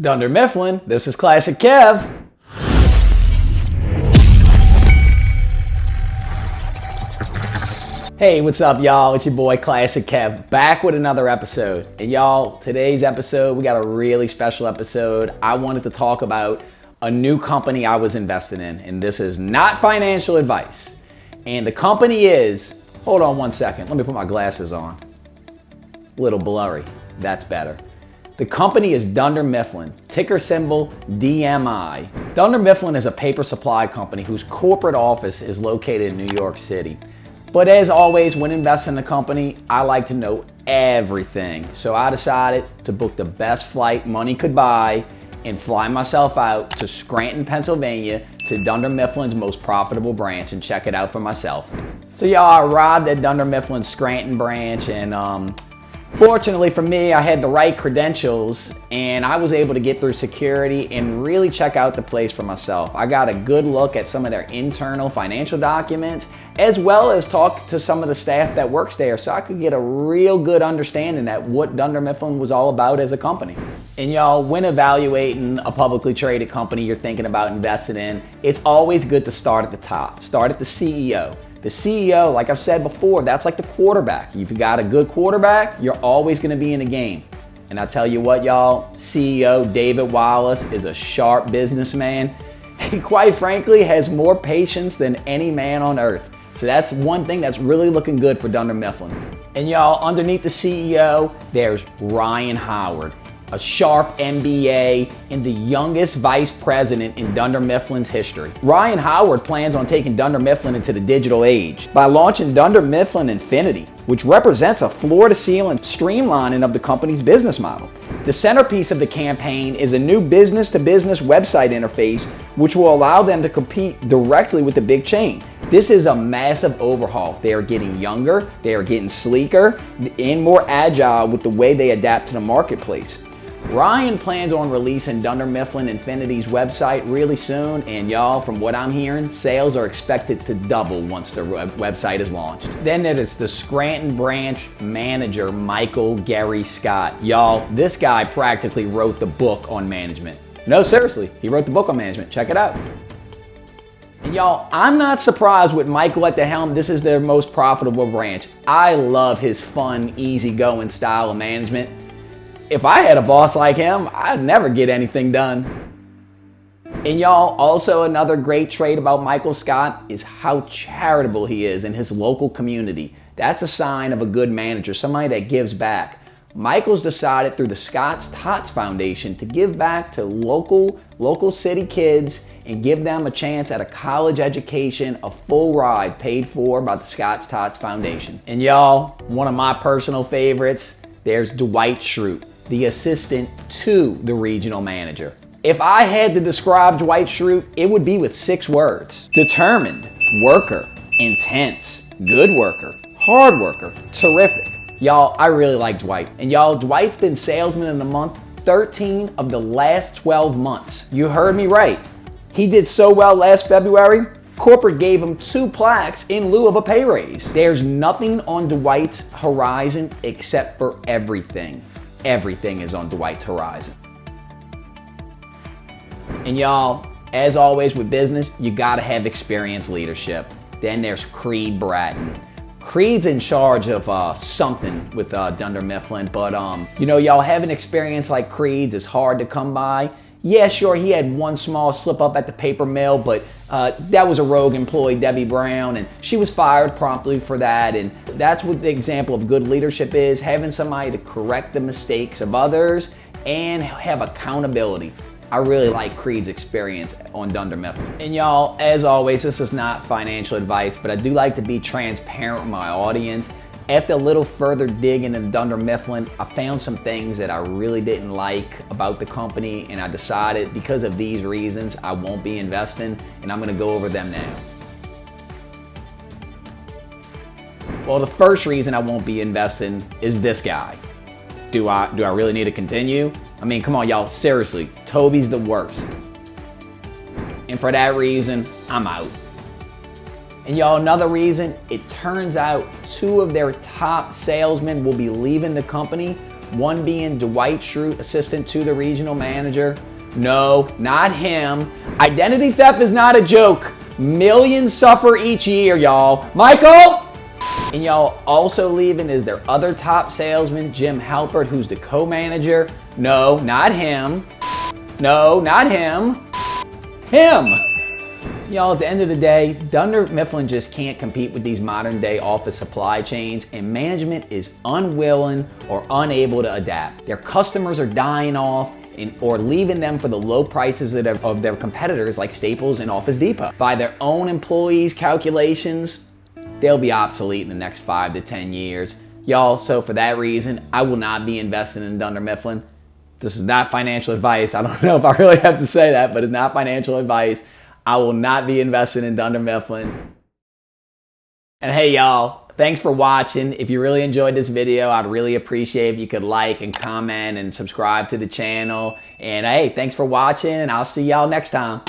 Dunder Mifflin, this is Classic Kev. Hey, what's up, y'all? It's your boy Classic Kev, back with another episode. And y'all, today's episode, we got a really special episode. I wanted to talk about a new company I was invested in, and this is not financial advice. And the company is, hold on one second, let me put my glasses on. A little blurry, that's better. The company is Dunder Mifflin, ticker symbol DMI. Dunder Mifflin is a paper supply company whose corporate office is located in New York City. But as always, when investing in a company, I like to know everything. So I decided to book the best flight money could buy and fly myself out to Scranton, Pennsylvania, to Dunder Mifflin's most profitable branch and check it out for myself. So y'all, I arrived at Dunder Mifflin's Scranton branch, and fortunately for me, I had the right credentials and I was able to get through security and really check out the place for myself. I got a good look at some of their internal financial documents, as well as talk to some of the staff that works there, so I could get a real good understanding at what Dunder Mifflin was all about as a company. And y'all, when evaluating a publicly traded company you're thinking about investing in, it's always good to start at the top. Start at the CEO. The CEO, like I've said before, that's like the quarterback. If you got a good quarterback, you're always going to be in the game. And I tell you what, y'all, CEO David Wallace is a sharp businessman. He, quite frankly, has more patience than any man on earth. So that's one thing that's really looking good for Dunder Mifflin. And y'all, underneath the CEO, there's Ryan Howard, a sharp MBA and the youngest vice president in Dunder Mifflin's history. Ryan Howard plans on taking Dunder Mifflin into the digital age by launching Dunder Mifflin Infinity, which represents a floor-to-ceiling streamlining of the company's business model. The centerpiece of the campaign is a new business-to-business website interface, which will allow them to compete directly with the big chain. This is a massive overhaul. They are getting younger, they are getting sleeker, and more agile with the way they adapt to the marketplace. Ryan plans on releasing Dunder Mifflin Infinity's website really soon, and y'all, from what I'm hearing, sales are expected to double once the website is launched. Then there is the Scranton branch manager, Michael Gary Scott. Y'all, this guy practically wrote the book on management. No, seriously, he wrote the book on management. Check it out. And y'all, I'm not surprised with Michael at the helm. This is their most profitable branch. I love his fun, easygoing style of management. If I had a boss like him, I'd never get anything done. And y'all, also another great trait about Michael Scott is how charitable he is in his local community. That's a sign of a good manager, somebody that gives back. Michael's decided through the Scott's Tots Foundation to give back to local city kids and give them a chance at a college education, a full ride paid for by the Scott's Tots Foundation. And y'all, one of my personal favorites, there's Dwight Schrute, the assistant to the regional manager. If I had to describe Dwight Schrute, it would be with 6 words. Determined, worker, intense, good worker, hard worker, terrific. Y'all, I really like Dwight. And y'all, Dwight's been salesman of the month 13 of the last 12 months. You heard me right. He did so well last February, corporate gave him 2 plaques in lieu of a pay raise. There's nothing on Dwight's horizon except for everything. Everything is on Dwight's horizon. And y'all, as always with business, you gotta have experienced leadership. Then there's Creed Bratton. Creed's in charge of something with Dunder Mifflin, but you know, y'all, having experience like Creed's is hard to come by. Yeah, sure, he had one small slip up at the paper mill, but that was a rogue employee, Debbie Brown, and she was fired promptly for that. And that's what the example of good leadership is, having somebody to correct the mistakes of others and have accountability. I really like Creed's experience on Dunder Mifflin. And y'all, as always, this is not financial advice, but I do like to be transparent with my audience. After a little further digging into Dunder Mifflin, I found some things that I really didn't like about the company, and I decided because of these reasons I won't be investing, and I'm going to go over them now. Well, the first reason I won't be investing is this guy. Do I really need to continue? I mean, come on, y'all, seriously, Toby's the worst. And for that reason, I'm out. And y'all, another reason, it turns out 2 of their top salesmen will be leaving the company One being Dwight Schrute, assistant to the regional manager. No, not him. Identity theft is not a joke. Millions suffer each year, y'all. Michael! And y'all also leaving is their other top salesman, Jim Halpert, who's the co-manager. No, not him. No, not him. Him! Y'all, at the end of the day, Dunder Mifflin just can't compete with these modern day office supply chains, and management is unwilling or unable to adapt. Their customers are dying off or leaving them for the low prices of their competitors like Staples and Office Depot. By their own employees' calculations, they'll be obsolete in the next 5 to 10 years. Y'all, so for that reason, I will not be investing in Dunder Mifflin. This is not financial advice. I don't know if I really have to say that, but it's not financial advice. I will not be investing in Dunder Mifflin. And hey y'all, thanks for watching. If you really enjoyed this video, I'd really appreciate if you could like and comment and subscribe to the channel. And hey, thanks for watching, and I'll see y'all next time.